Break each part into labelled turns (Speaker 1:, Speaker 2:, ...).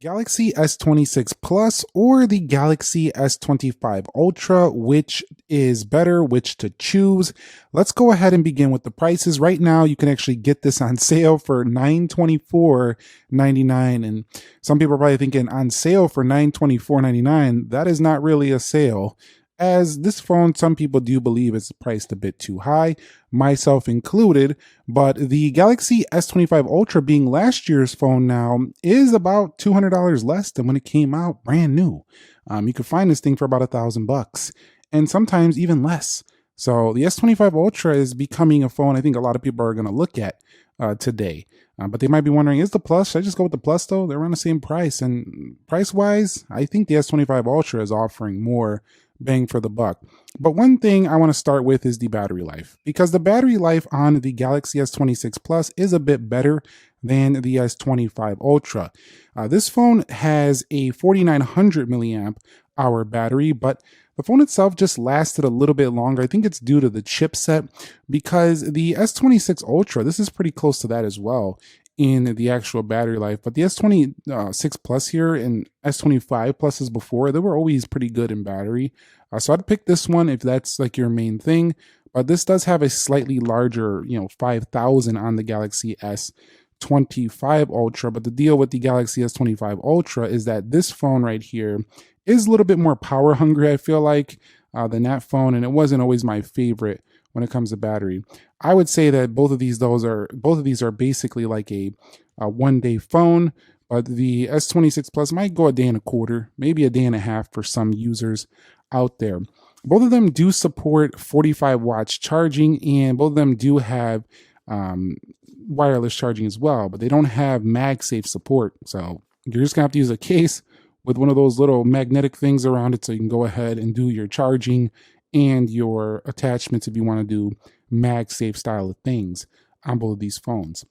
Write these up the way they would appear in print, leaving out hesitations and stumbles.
Speaker 1: Galaxy S26 Plus or the Galaxy S25 Ultra, which is better, which to choose? Let's go ahead and begin with the prices. Right now, you can actually get this on sale for $924.99, and some people are probably thinking on sale for $924.99. That is not really a sale, as this phone, some people do believe is priced a bit too high, myself included. But the Galaxy S25 Ultra, being last year's phone now, is about $200 less than when it came out brand new. You could find this thing for about $1,000 and sometimes even less. So the S25 Ultra is becoming a phone I think a lot of people are going to look at today. But they might be wondering, is the Plus, should I just go with the Plus though? They're around the same price. And price wise, I think the S25 Ultra is offering more bang for the buck. But one thing I want to start with is the battery life, because the battery life on the Galaxy S26 Plus is a bit better than the S25 Ultra. This phone has a 4900 milliamp hour battery, but the phone itself just lasted a little bit longer. I think it's due to the chipset, because the S26 Ultra, this is pretty close to that as well in the actual battery life. But the S26 Plus here and S25 Pluses before, they were always pretty good in battery. So I'd pick this one if that's like your main thing. But this does have a slightly larger, 5,000 on the Galaxy S25 Ultra. But the deal with the Galaxy S25 Ultra is that this phone right here is a little bit more power hungry, I feel like, than that phone. And it wasn't always my favorite when it comes to battery. I would say that both of these are basically like a 1-day phone, but the S26 Plus might go a day and a quarter, maybe a day and a half for some users out there. Both of them do support 45 watts charging, and both of them do have wireless charging as well, but they don't have MagSafe support. So you're just gonna have to use a case with one of those little magnetic things around it so you can go ahead and do your charging and your attachments if you want to do MagSafe style of things on both of these phones.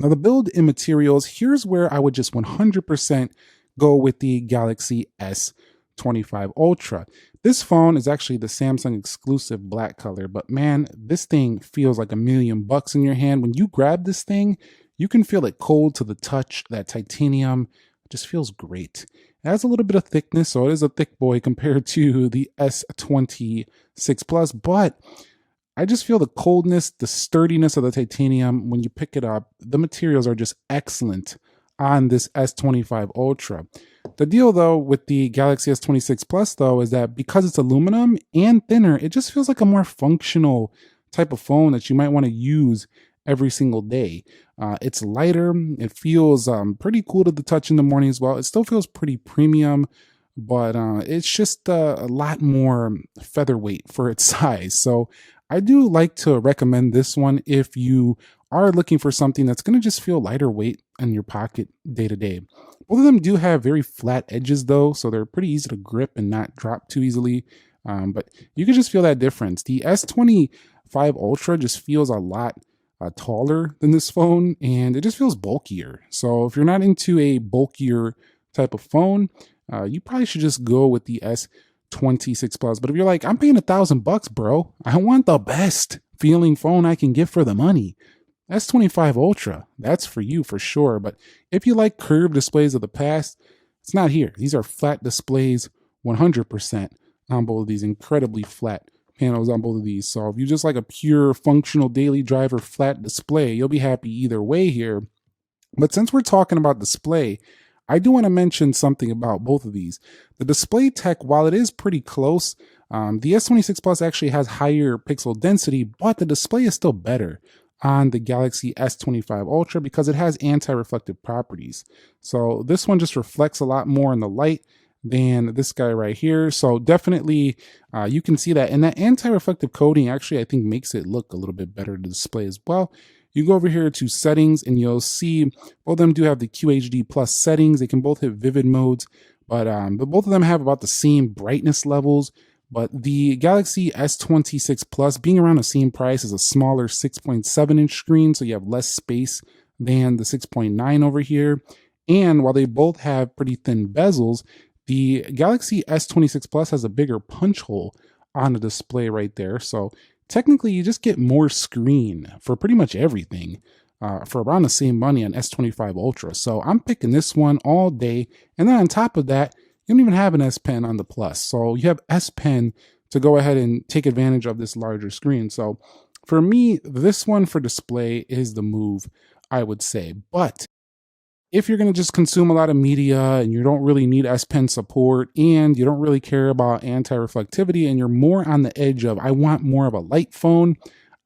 Speaker 1: Now, the build and materials, here's where I would just 100% go with the Galaxy S25 Ultra. This phone is actually the Samsung exclusive black color, but man, this thing feels like $1,000,000 in your hand. When you grab this thing, you can feel it cold to the touch. That titanium just feels great. It has a little bit of thickness, so it is a thick boy compared to the S26 Plus, but I just feel the coldness, the sturdiness of the titanium when you pick it up. The materials are just excellent on this S25 Ultra. The deal though with the Galaxy S26 Plus though is that because it's aluminum and thinner, it just feels like a more functional type of phone that you might want to use every single day. It's lighter. It feels pretty cool to the touch in the morning as well. It still feels pretty premium, but it's just a lot more featherweight for its size. So I do like to recommend this one if you are looking for something that's going to just feel lighter weight in your pocket day to day. Both of them do have very flat edges though, so they're pretty easy to grip and not drop too easily. But you can just feel that difference. The S25 Ultra just feels a lot taller than this phone, and it just feels bulkier. So if you're not into a bulkier type of phone, you probably should just go with the S26 Plus. But if you're like, I'm paying $1,000, bro, I want the best feeling phone I can get for the money, S25 Ultra, that's for you for sure. But if you like curved displays of the past, it's not here. These are flat displays 100% on both of these, incredibly flat panels on both of these. So if you just like a pure functional daily driver flat display, you'll be happy either way here. But since we're talking about display, I do want to mention something about both of these. The display tech, while it is pretty close, the S26 Plus actually has higher pixel density, but the display is still better on the Galaxy S25 Ultra because it has anti-reflective properties. So this one just reflects a lot more in the light than this guy right here. So definitely you can see that. And that anti-reflective coating actually, I think, makes it look a little bit better to display as well. You go over here to settings and you'll see both of them do have the QHD plus settings. They can both hit vivid modes, but both of them have about the same brightness levels. But the Galaxy S26 Plus, being around the same price, is a smaller 6.7-inch screen, so you have less space than the 6.9 over here. And while they both have pretty thin bezels, the Galaxy S26 Plus has a bigger punch hole on the display right there. So technically, you just get more screen for pretty much everything for around the same money on S25 Ultra. So I'm picking this one all day. And then on top of that, you don't even have an S Pen on the Plus. So you have S Pen to go ahead and take advantage of this larger screen. So for me, this one for display is the move, I would say. But if you're going to just consume a lot of media and you don't really need S Pen support and you don't really care about anti-reflectivity and you're more on the edge of, I want more of a light phone,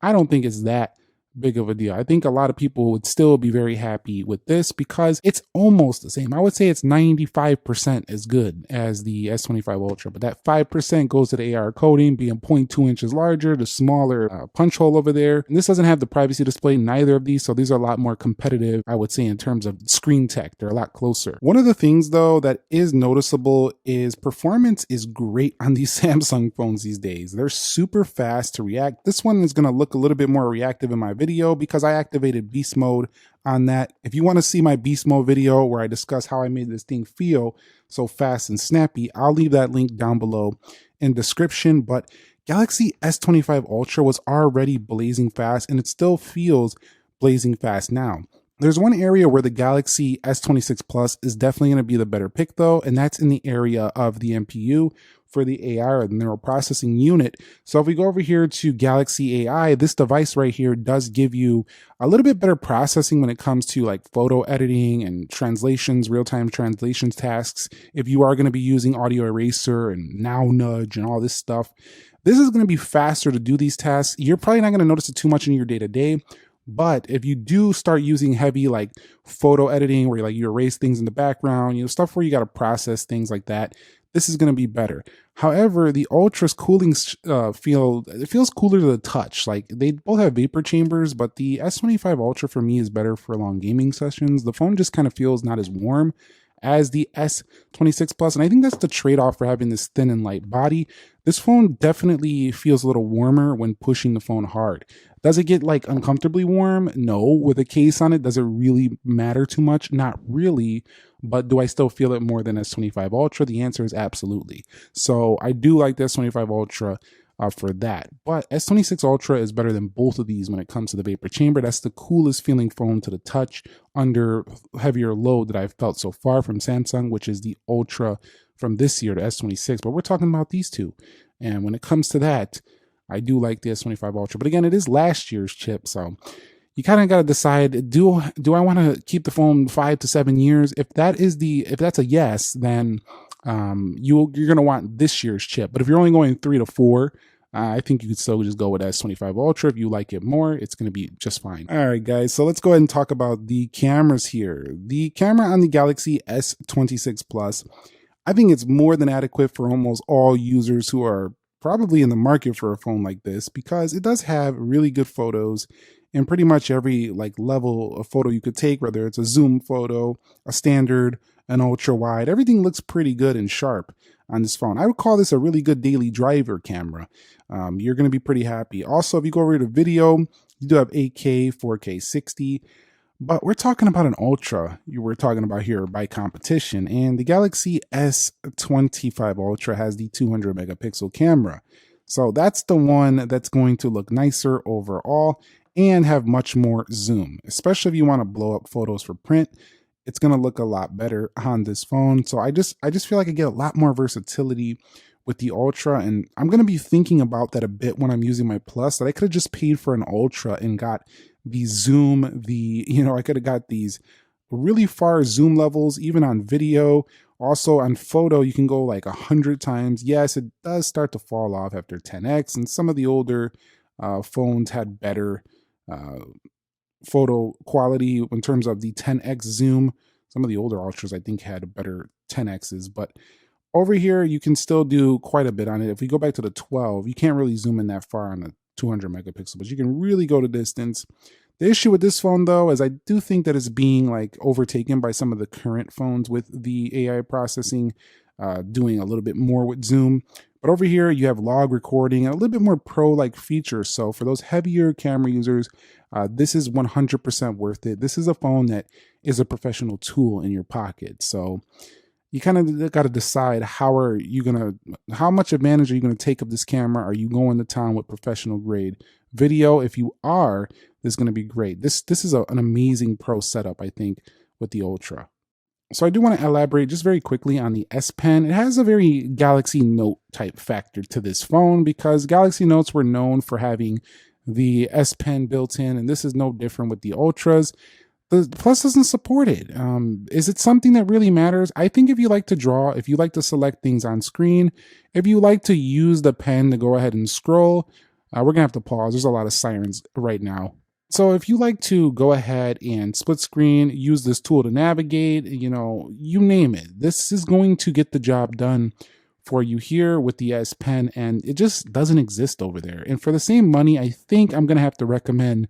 Speaker 1: I don't think it's that big of a deal. I think a lot of people would still be very happy with this because it's almost the same. I would say it's 95% as good as the S25 Ultra, but that 5% goes to the AR coating being 0.2 inches larger, the smaller punch hole over there. And this doesn't have the privacy display, neither of these, so these are a lot more competitive, I would say, in terms of screen tech. They're a lot closer. One of the things, though, that is noticeable is performance is great on these Samsung phones these days. They're super fast to react. This one is going to look a little bit more reactive in my video because I activated beast mode on that. If you want to see my beast mode video where I discuss how I made this thing feel so fast and snappy, I'll leave that link down below in description. But Galaxy S25 Ultra was already blazing fast and it still feels blazing fast now. There's one area where the Galaxy S26 Plus is definitely going to be the better pick though, and that's in the area of the NPU for the AI, or the neural processing unit. So if we go over here to Galaxy AI, this device right here does give you a little bit better processing when it comes to like photo editing and translations, real-time translations tasks. If you are going to be using audio eraser and now nudge and all this stuff, this is going to be faster to do these tasks. You're probably not going to notice it too much in your day-to-day. But if you do start using heavy like photo editing where you erase things in the background, stuff where you got to process things like that, this is going to be better. However, the Ultra's cooling it feels cooler to the touch. Like they both have vapor chambers, but the S25 Ultra for me is better for long gaming sessions. The phone just kind of feels not as warm as the S26 Plus, and I think that's the trade-off for having this thin and light body. This phone definitely feels a little warmer when pushing the phone hard. Does it get like uncomfortably warm? No. With a case on it, does it really matter too much? Not really. But do I still feel it more than S25 Ultra? The answer is absolutely. So I do like the S25 Ultra for that. But S26 Ultra is better than both of these when it comes to the vapor chamber. That's the coolest feeling phone to the touch under heavier load that I've felt so far from Samsung, which is the Ultra from this year, the S26. But we're talking about these two. And when it comes to that, I do like the S25 Ultra. But again, it is last year's chip, so you kind of got to decide, do I want to keep the phone 5 to 7 years? If that's a yes, then you're going to want this year's chip. But if you're only going 3 to 4, I think you could still just go with S25 Ultra. If you like it more, it's going to be just fine. All right, guys, so let's go ahead and talk about the cameras here. The camera on the Galaxy S26 Plus, I think it's more than adequate for almost all users who are probably in the market for a phone like this, because it does have really good photos in pretty much every level of photo you could take, whether it's a zoom photo, a standard, an ultra wide. Everything looks pretty good and sharp on this phone. I would call this a really good daily driver camera. You're going to be pretty happy. Also, if you go over to video, you do have 8K, 4K 60. But we're talking about an Ultra we're talking about here by competition, and the Galaxy S25 Ultra has the 200 megapixel camera. So that's the one that's going to look nicer overall and have much more zoom, especially if you want to blow up photos for print. It's going to look a lot better on this phone. So I just feel like I get a lot more versatility with the Ultra, and I'm going to be thinking about that a bit when I'm using my Plus, that I could have just paid for an Ultra and got the zoom, I could have got these really far zoom levels, even on video. Also on photo, you can go like 100 times. Yes, it does start to fall off after 10x, and some of the older phones had better photo quality in terms of the 10x zoom. Some of the older Ultras, I think, had better 10x's, but over here, you can still do quite a bit on it. If we go back to the 12, you can't really zoom in that far on the 200 megapixel, but you can really go to distance. The issue with this phone, though, is I do think that it's being overtaken by some of the current phones with the AI processing, doing a little bit more with zoom. But over here, you have log recording and a little bit more pro-like features. So for those heavier camera users, this is 100% worth it. This is a phone that is a professional tool in your pocket. So you kind of got to decide how much advantage are you going to take of this camera? Are you going to town with professional grade video? If you are, this is going to be great. This is an amazing pro setup, I think, with the Ultra. So I do want to elaborate just very quickly on the S Pen. It has a very Galaxy Note type factor to this phone because Galaxy Notes were known for having the S Pen built in, and this is no different with the Ultras. The Plus doesn't support it. Is it something that really matters? I think if you like to draw, if you like to select things on screen, if you like to use the pen to go ahead and scroll, we're going to have to pause. There's a lot of sirens right now. So if you like to go ahead and split screen, use this tool to navigate, you name it. This is going to get the job done for you here with the S Pen, and it just doesn't exist over there. And for the same money, I think I'm going to have to recommend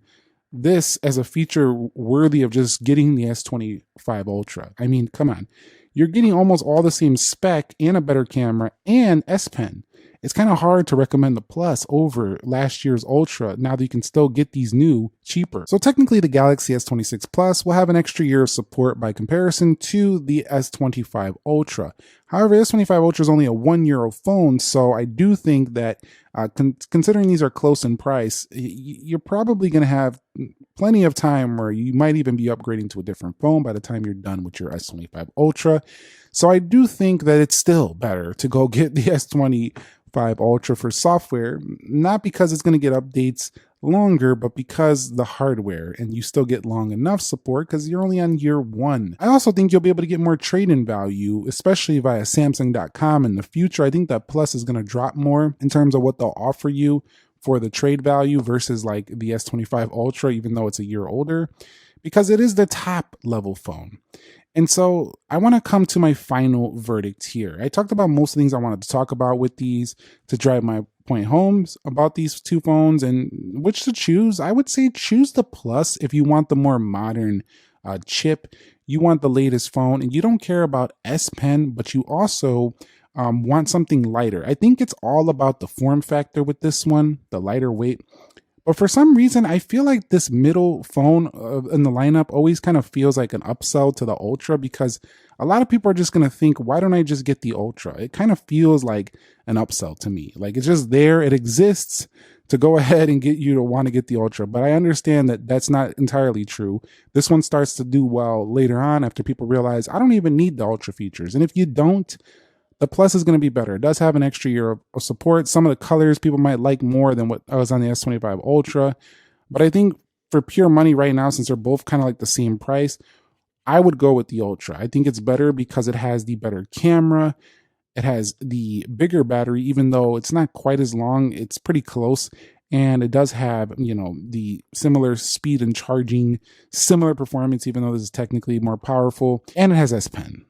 Speaker 1: this as a feature worthy of just getting the S25 Ultra. I mean, come on. You're getting almost all the same spec and a better camera and S Pen. It's kind of hard to recommend the Plus over last year's Ultra now that you can still get these new cheaper. So technically the Galaxy S26 Plus will have an extra year of support by comparison to the S25 Ultra. However, S25 Ultra is only a 1 year old phone, so I do think that considering these are close in price, you're probably going to have plenty of time where you might even be upgrading to a different phone by the time you're done with your S25 Ultra. So I do think that it's still better to go get the S25 Ultra for software, not because it's going to get updates longer, but because the hardware, and you still get long enough support because you're only on year 1. I also think you'll be able to get more trade-in value, especially via Samsung.com in the future. I think that Plus is going to drop more in terms of what they'll offer you for the trade value versus like the S25 Ultra, even though it's a year older, because it is the top level phone. And so I want to come to my final verdict here. I talked about most of the things I wanted to talk about with these to drive my point home about these two phones and which to choose. I would say choose the Plus if you want the more modern chip, you want the latest phone, and you don't care about S Pen, but you also want something lighter. I think it's all about the form factor with this one, the lighter weight. But for some reason, I feel like this middle phone in the lineup always kind of feels like an upsell to the Ultra because a lot of people are just going to think, why don't I just get the Ultra? It kind of feels like an upsell to me. Like it's just there. It exists to go ahead and get you to want to get the Ultra. But I understand that that's not entirely true. This one starts to do well later on after people realize I don't even need the Ultra features. And if you don't, the Plus is going to be better. It does have an extra year of support. Some of the colors people might like more than what I was on the S25 Ultra. But I think for pure money right now, since they're both kind of like the same price, I would go with the Ultra. I think it's better because it has the better camera. It has the bigger battery, even though it's not quite as long. It's pretty close. And it does have, the similar speed and charging, similar performance, even though this is technically more powerful. And it has S Pen.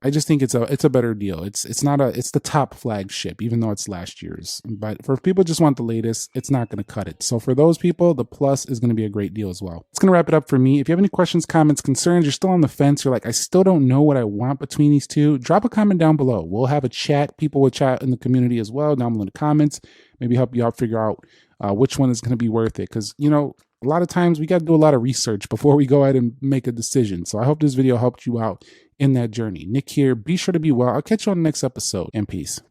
Speaker 1: I just think it's a better deal. It's the top flagship, even though it's last year's. But for people who just want the latest, it's not going to cut it. So for those people, the Plus is going to be a great deal as well. It's going to wrap it up for me. If you have any questions, comments, concerns, you're still on the fence, you're like, I still don't know what I want between these two, drop a comment down below. We'll have a chat. People will chat in the community as well, down below in the comments. Maybe help you out figure out which one is going to be worth it. Because, a lot of times we got to do a lot of research before we go ahead and make a decision. So I hope this video helped you out in that journey. Nick here. Be sure to be well. I'll catch you on the next episode, and peace.